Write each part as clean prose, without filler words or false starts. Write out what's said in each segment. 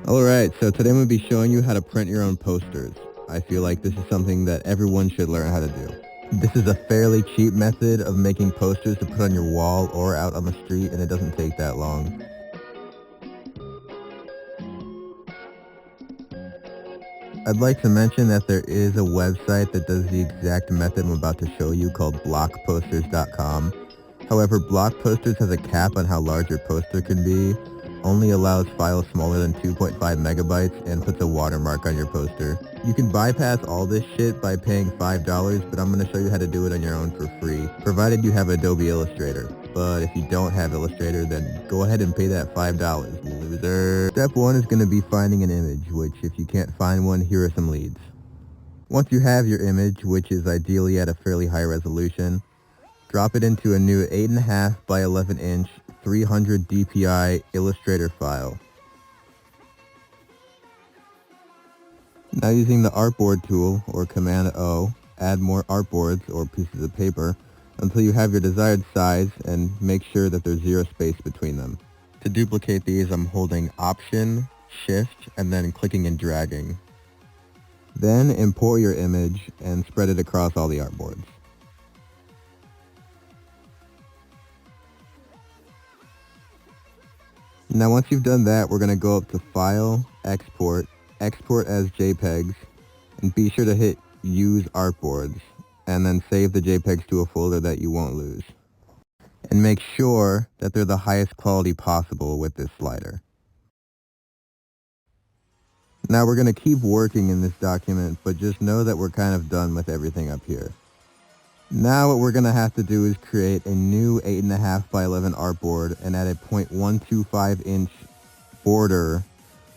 Alright, so today I'm going to be showing you how to print your own posters. I feel like this is something that everyone should learn how to do. This is a fairly cheap method of making posters to put on your wall or out on the street, and it doesn't take that long. I'd like to mention that there is a website that does the exact method I'm about to show you called blockposters.com. However, Blockposters has a cap on how large your poster can be, only allows files smaller than 2.5 megabytes, and puts a watermark on your poster. You can bypass all this shit by paying $5, but I'm going to show you how to do it on your own for free, provided you have Adobe Illustrator. But if you don't have Illustrator, then go ahead and pay that $5, loser. Step 1 is going to be finding an image, which if you can't find one, here are some leads. Once you have your image, which is ideally at a fairly high resolution, drop it into a new 8.5 by 11 inch 300 dpi Illustrator file. Now using the artboard tool, or Command O, add more artboards or pieces of paper until you have your desired size, and make sure that there's zero space between them. To duplicate these, I'm holding Option, Shift, and then clicking and dragging. Then import your image and spread it across all the artboards. Now once you've done that, we're going to go up to File, Export, Export as JPEGs, and be sure to hit Use Artboards, and then save the JPEGs to a folder that you won't lose. And make sure that they're the highest quality possible with this slider. Now we're going to keep working in this document, but just know that we're kind of done with everything up here. Now what we're going to have to do is create a new 8.5 by 11 artboard and add a 0.125 inch border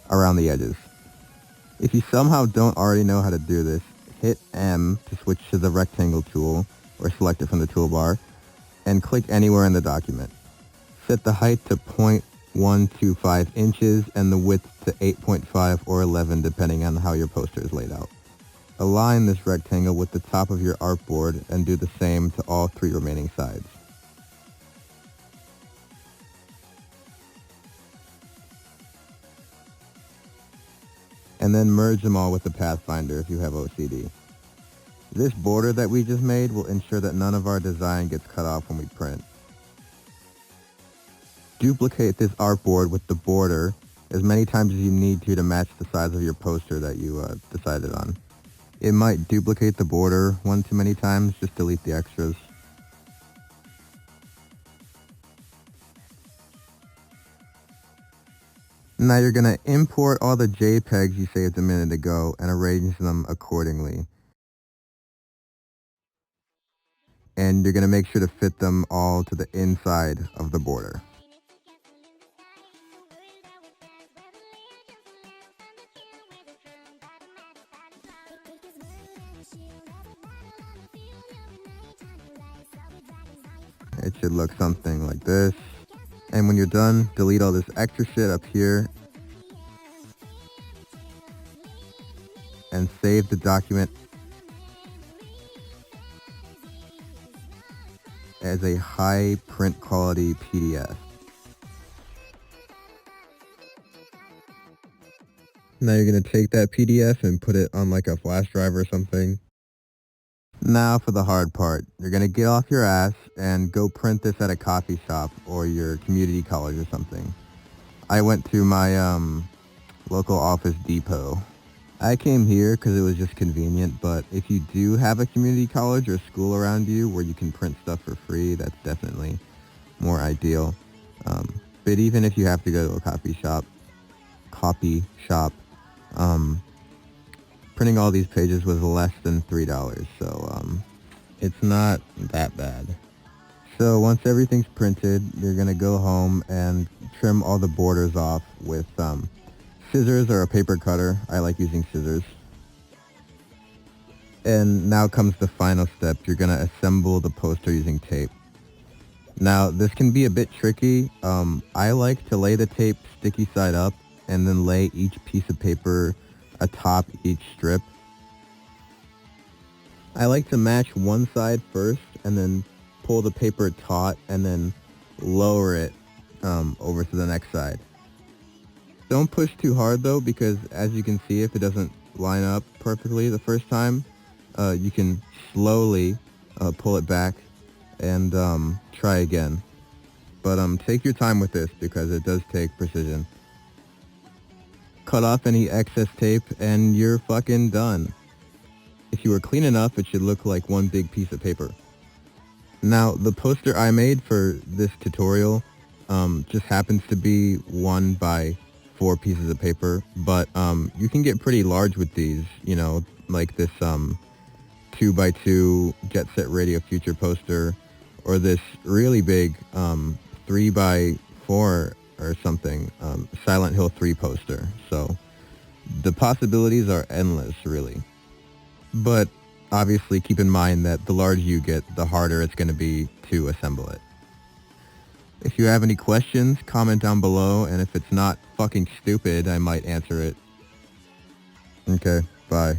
around the edges. If you somehow don't already know how to do this, hit M to switch to the rectangle tool, or select it from the toolbar, and click anywhere in the document. Set the height to 0.125 inches and the width to 8.5 or 11 depending on how your poster is laid out. Align this rectangle with the top of your artboard and do the same to all 3 remaining sides. And then merge them all with the Pathfinder if you have OCD. This border that we just made will ensure that none of our design gets cut off when we print. Duplicate this artboard with the border as many times as you need to match the size of your poster that you decided on. It might duplicate the border one too many times, just delete the extras. Now you're going to import all the JPEGs you saved a minute ago and arrange them accordingly. And you're going to make sure to fit them all to the inside of the border. It should look something like this. And when you're done, delete all this extra shit up here and save the document as a high print quality PDF. Now you're going to take that PDF and put it on like a flash drive or something. Now for the hard part. You're going to get off your ass and go print this at a coffee shop or your community college or something. I went to my local Office Depot. I came here because it was just convenient, but if you do have a community college or school around you where you can print stuff for free, that's definitely more ideal. But even if you have to go to a coffee shop, printing all these pages was less than $3, so it's not that bad. So once everything's printed, you're going to go home and trim all the borders off with scissors or a paper cutter. I like using scissors. And now comes the final step. You're going to assemble the poster using tape. Now this can be a bit tricky. I like to lay the tape sticky side up and then lay each piece of paper atop each strip. I like to match one side first and then pull the paper taut and then lower it over to the next side. Don't push too hard though, because as you can see, if it doesn't line up perfectly the first time, you can slowly pull it back and try again. But take your time with this because it does take precision. Cut off any excess tape and you're fucking done. If you were clean enough, it should look like one big piece of paper. Now, the poster I made for this tutorial just happens to be 1 by 4 pieces of paper, but you can get pretty large with these, you know, like this 2 by 2 Jet Set Radio Future poster, or this really big 3 by 4 or something Silent Hill 3 poster. So the possibilities are endless, really. But obviously keep in mind that the larger you get, the harder it's going to be to assemble it. If you have any questions, comment down below, and if it's not fucking stupid, I might answer it. Okay, bye.